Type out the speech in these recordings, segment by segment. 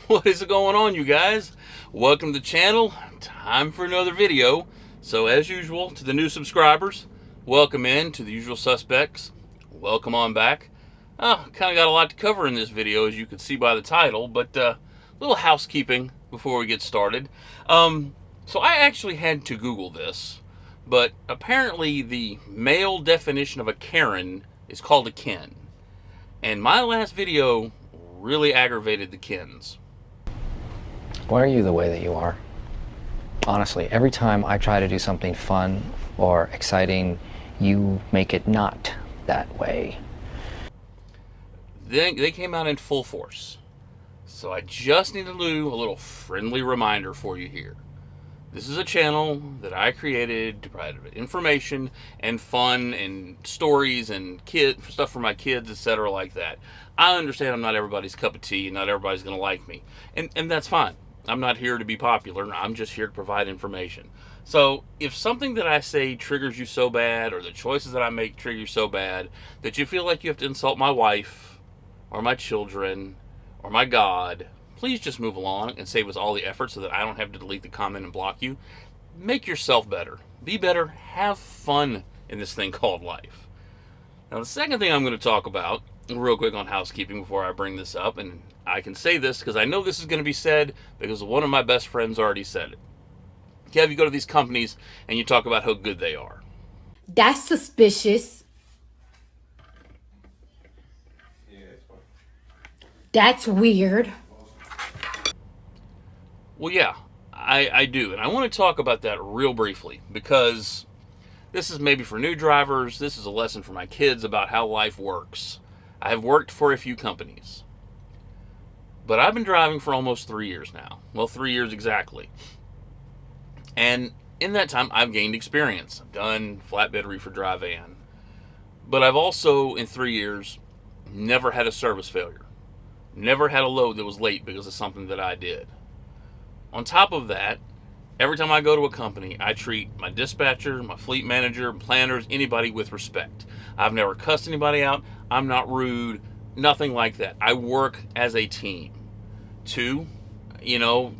What is going on, you guys? Welcome to the channel. Time for another video. So as usual, to the new subscribers, welcome in. To the usual suspects, welcome on back. Kind of got a lot to cover in this video, as you can see by the title, but a little housekeeping before we get started. So I actually had to Google this, but apparently the male definition of a Karen is called a Ken. And my last video really aggravated the Kens. Why are you the way that you are? Honestly, every time I try to do something fun or exciting, you make it not that way. They came out in full force. So I just need to do a little friendly reminder for you here. This is a channel that I created to provide information and fun and stories and stuff for my kids, etc. like that. I understand I'm not everybody's cup of tea and not everybody's going to like me. And that's fine. I'm not here to be popular. I'm just here to provide information. So if something that I say triggers you so bad, or the choices that I make trigger you so bad that you feel like you have to insult my wife or my children or my God, please just move along and save us all the effort so that I don't have to delete the comment and block you. Make yourself better. Be better. Have fun in this thing called life. Now, the second thing I'm going to talk about, real quick on housekeeping before I bring this up, and I can say this because I know this is going to be said because one of my best friends already said it. Kev, you go to these companies and you talk about how good they are. That's suspicious. That's weird. Well, yeah, I do. And I want to talk about that real briefly because this is maybe for new drivers. This is a lesson for my kids about how life works. I have worked for a few companies, but I've been driving for almost 3 years now. Well, 3 years exactly. And in that time, I've gained experience. I've done flatbed reefer dry van. But I've also, in 3 years, never had a service failure. Never had a load that was late because of something that I did. On top of that, every time I go to a company, I treat my dispatcher, my fleet manager, planners, anybody with respect. I've never cussed anybody out. I'm not rude. Nothing like that. I work as a team. Two,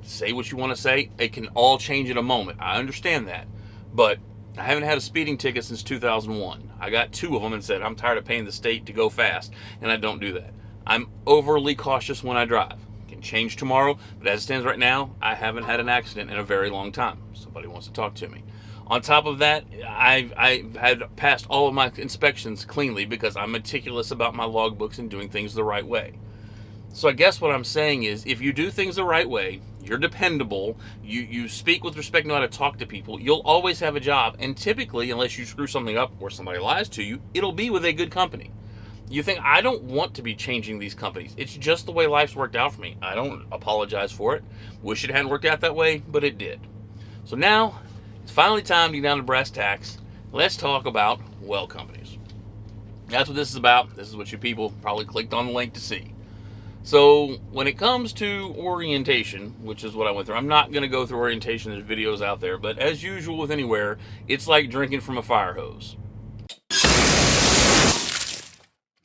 say what you want to say. It can all change in a moment. I understand that. But I haven't had a speeding ticket since 2001. I got 2 of them and said, I'm tired of paying the state to go fast, and I don't do that. I'm overly cautious when I drive. It can change tomorrow, but as it stands right now, I haven't had an accident in a very long time. Somebody wants to talk to me. On top of that, I've had passed all of my inspections cleanly because I'm meticulous about my logbooks and doing things the right way. So I guess what I'm saying is, if you do things the right way, you're dependable, you speak with respect, know how to talk to people, you'll always have a job. And typically, unless you screw something up or somebody lies to you, it'll be with a good company. You think, I don't want to be changing these companies. It's just the way life's worked out for me. I don't apologize for it. Wish it hadn't worked out that way, but it did. So now, it's finally time to get down to brass tacks. Let's talk about well companies. That's what this is about. This is what you people probably clicked on the link to see. So when it comes to orientation, which is what I went through, I'm not going to go through orientation. There's videos out there. But as usual with anywhere, it's like drinking from a fire hose.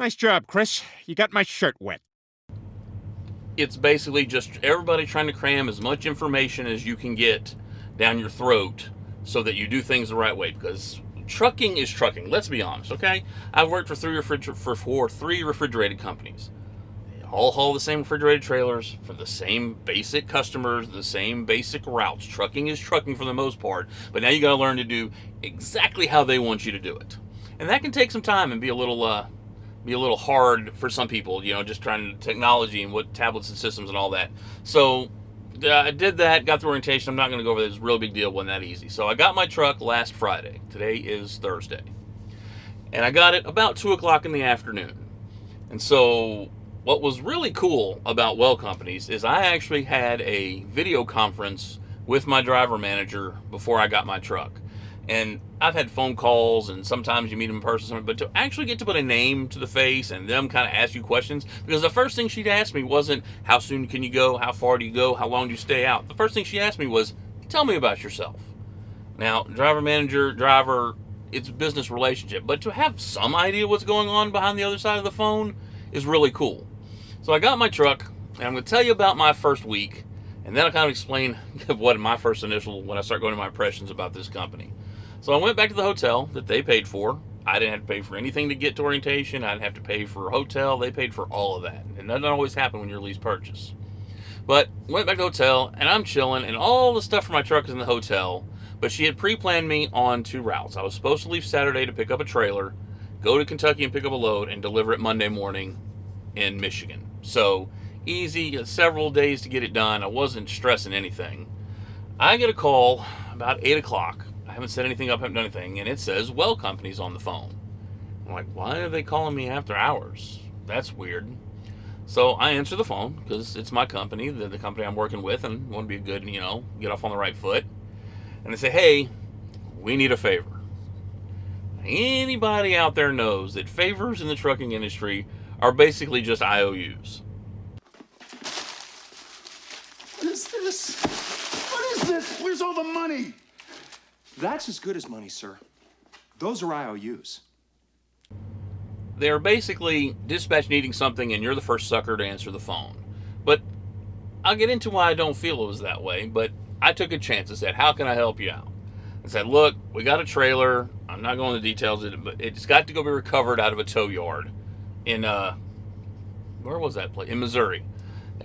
Nice job, Chris. You got my shirt wet. It's basically just everybody trying to cram as much information as you can get down your throat so that you do things the right way, because trucking is trucking. Let's be honest, okay? I've worked for three refrigerated companies. They all haul the same refrigerated trailers for the same basic customers, the same basic routes. Trucking is trucking for the most part, but now you got to learn to do exactly how they want you to do it. And that can take some time and be a little hard for some people, just trying to technology and what tablets and systems and all that. So I did that, got the orientation. I'm not going to go over this. It's a real big deal. Wasn't that easy. So I got my truck last Friday. Today is Thursday. And I got it about 2 o'clock in the afternoon. And so what was really cool about well companies is I actually had a video conference with my driver manager before I got my truck. And I've had phone calls, and sometimes you meet them in person, but to actually get to put a name to the face and them kind of ask you questions, because the first thing she'd ask me wasn't, how soon can you go? How far do you go? How long do you stay out? The first thing she asked me was, tell me about yourself. Now, driver, manager, driver, it's a business relationship, but to have some idea what's going on behind the other side of the phone is really cool. So I got my truck. And I'm going to tell you about my first week, and then I'll kind of explain what my first initial, when I start going to my impressions about this company. So I went back to the hotel that they paid for. I didn't have to pay for anything to get to orientation. I didn't have to pay for a hotel. They paid for all of that. And that doesn't always happen when you're lease purchase. But went back to the hotel, and I'm chilling, and all the stuff for my truck is in the hotel. But she had pre-planned me on 2 routes. I was supposed to leave Saturday to pick up a trailer, go to Kentucky and pick up a load, and deliver it Monday morning in Michigan. So easy, several days to get it done. I wasn't stressing anything. I get a call about 8 o'clock. I haven't set anything up, haven't done anything, and it says, well, company's on the phone. I'm like, why are they calling me after hours? That's weird. So I answer the phone because it's my company, the company I'm working with, and want to be good, get off on the right foot. And they say, hey, we need a favor. Anybody out there knows that favors in the trucking industry are basically just IOUs. What is this? What is this? Where's all the money? That's as good as money, sir. Those are IOUs. They're basically dispatch needing something and you're the first sucker to answer the phone. But I'll get into why I don't feel it was that way, but I took a chance and said, how can I help you out? I said, look, we got a trailer. I'm not going into the details of it, but it's got to go be recovered out of a tow yard in, where was that place? In Missouri.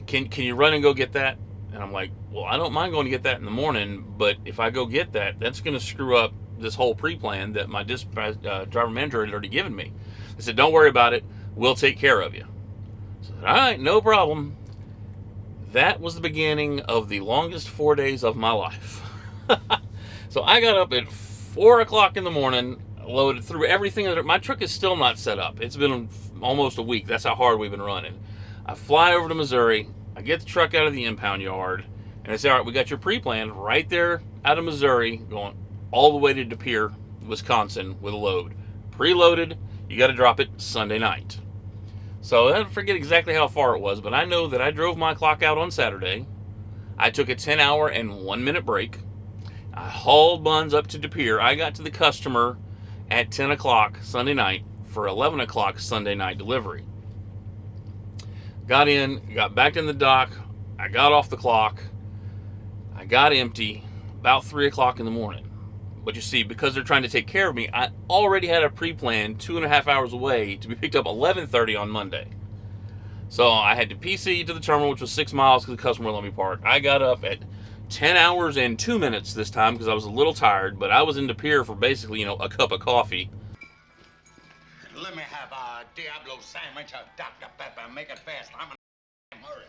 Can you run and go get that? And I'm like, well, I don't mind going to get that in the morning, but if I go get that, that's going to screw up this whole pre-plan that my dispatch driver manager had already given me. I said, don't worry about it. We'll take care of you. So I said, all right, no problem. That was the beginning of the longest 4 days of my life. So I got up at 4 o'clock in the morning, loaded through everything. My truck is still not set up. It's been almost a week. That's how hard we've been running. I fly over to Missouri. I get the truck out of the impound yard, and I say, all right, we got your pre-plan right there out of Missouri, going all the way to De Pere, Wisconsin, with a load. Preloaded, you got to drop it Sunday night. So I don't forget exactly how far it was, but I know that I drove my clock out on Saturday. I took a 10-hour and 1-minute break. I hauled buns up to De Pere. I got to the customer at 10 o'clock Sunday night for 11 o'clock Sunday night delivery. Got in, got back in the dock. I got off the clock. I got empty about 3 o'clock in the morning. But you see, because they're trying to take care of me, I already had a pre-plan 2.5 hours away to be picked up 11:30 on Monday. So I had to PC to the terminal, which was 6 miles because the customer let me park. I got up at 10 hours and 2 minutes this time because I was a little tired, but I was in De Pere for basically, a cup of coffee. Let me have a Diablo sandwich, a Dr. Pepper. Make it fast. I'm in a hurry.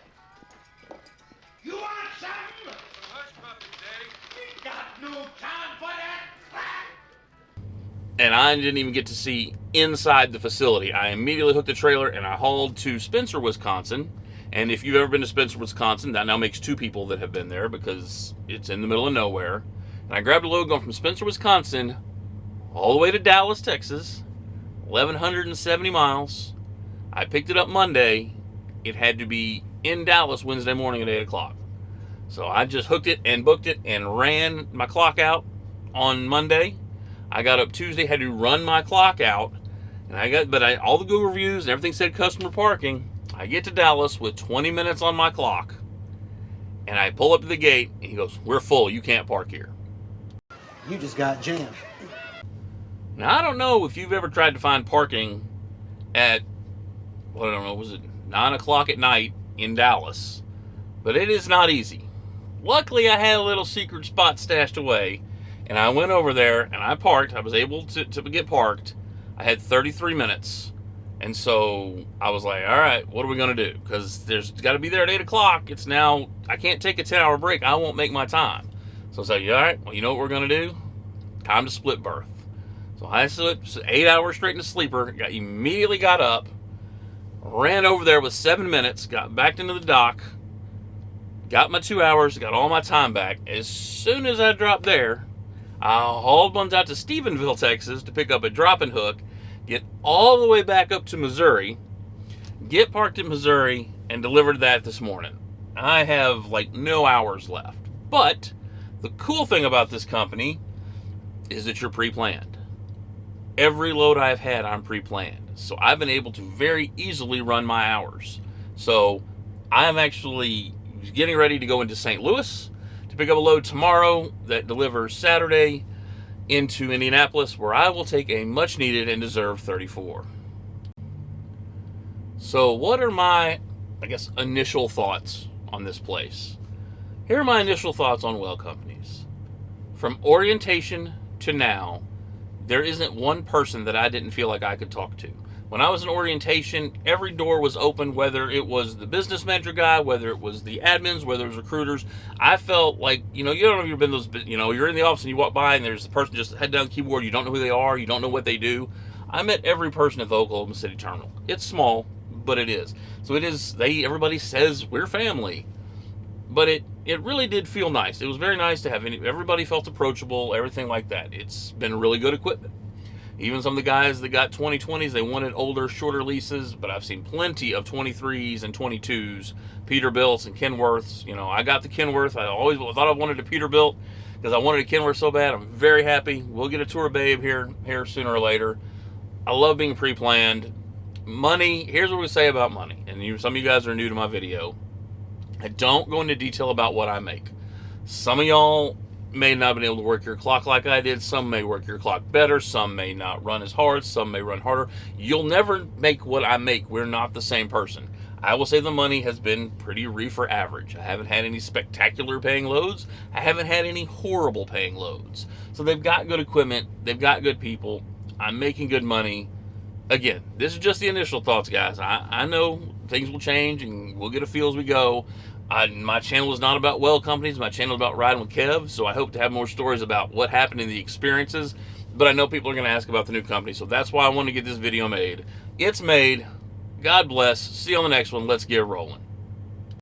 You want something? Hush puppy, Daddy. We got no time for that crap. And I didn't even get to see inside the facility. I immediately hooked the trailer and I hauled to Spencer, Wisconsin. And if you've ever been to Spencer, Wisconsin, that now makes 2 people that have been there because it's in the middle of nowhere. And I grabbed a load going from Spencer, Wisconsin, all the way to Dallas, Texas, 1,170 miles. I picked it up Monday. It had to be in Dallas Wednesday morning at 8 o'clock. So I just hooked it and booked it and ran my clock out on Monday. I got up Tuesday, had to run my clock out. And all the Google reviews and everything said customer parking. I get to Dallas with 20 minutes on my clock. And I pull up to the gate and he goes, we're full, you can't park here. You just got jammed. Now, I don't know if you've ever tried to find parking at, was it 9 o'clock at night in Dallas? But it is not easy. Luckily, I had a little secret spot stashed away, and I went over there, and I parked. I was able to get parked. I had 33 minutes, and so I was like, all right, what are we going to do? Because there's got to be there at 8 o'clock. It's now, I can't take a 10-hour break. I won't make my time. So I said, all right, well, you know what we're going to do? Time to split berth. So I slept 8 hours straight in a sleeper, immediately got up, ran over there with 7 minutes, got back into the dock, got my 2 hours, got all my time back. As soon as I dropped there, I hauled ones out to Stephenville, Texas to pick up a drop and hook, get all the way back up to Missouri, get parked in Missouri, and delivered that this morning. I have no hours left. But the cool thing about this company is that you're pre-planned. Every load I've had, I'm pre-planned. So I've been able to very easily run my hours. So I am actually getting ready to go into St. Louis to pick up a load tomorrow that delivers Saturday into Indianapolis, where I will take a much needed and deserved 34. So what are my, initial thoughts on this place? Here are my initial thoughts on well companies. From orientation to now, there isn't one person that I didn't feel like I could talk to. When I was in orientation, every door was open, whether it was the business manager guy, whether it was the admins, whether it was recruiters. I felt like, you don't know if you've been those, you're in the office and you walk by and there's the person just head down the keyboard, you don't know who they are, you don't know what they do. I met every person at the Oklahoma City terminal. It's small, but it is. So it is, everybody says we're family. But it really did feel nice. It was very nice to have everybody felt approachable, everything like that. It's been really good equipment. Even some of the guys that got 2020s, they wanted older, shorter leases, but I've seen plenty of 23s and 22s, Peterbilts and Kenworths. I got the Kenworth. I always thought I wanted a Peterbilt because I wanted a Kenworth so bad. I'm very happy. We'll get a tour of Babe here sooner or later. I love being pre-planned. Money, here's what we say about money. And some of you guys are new to my video. I don't go into detail about what I make. Some of y'all may not have been able to work your clock like I did. Some may work your clock better. Some may not run as hard. Some may run harder. You'll never make what I make. We're not the same person. I will say the money has been pretty reefer average. I haven't had any spectacular paying loads. I haven't had any horrible paying loads. So they've got good equipment. They've got good people. I'm making good money. Again, this is just the initial thoughts, guys. I know things will change and we'll get a feel as we go. My channel is not about well companies. My channel is about riding with Kev, so I hope to have more stories about what happened in the experiences. But I know people are going to ask about the new company, so that's why I want to get this video made. It's made. God bless. See you on the next one. Let's get rolling.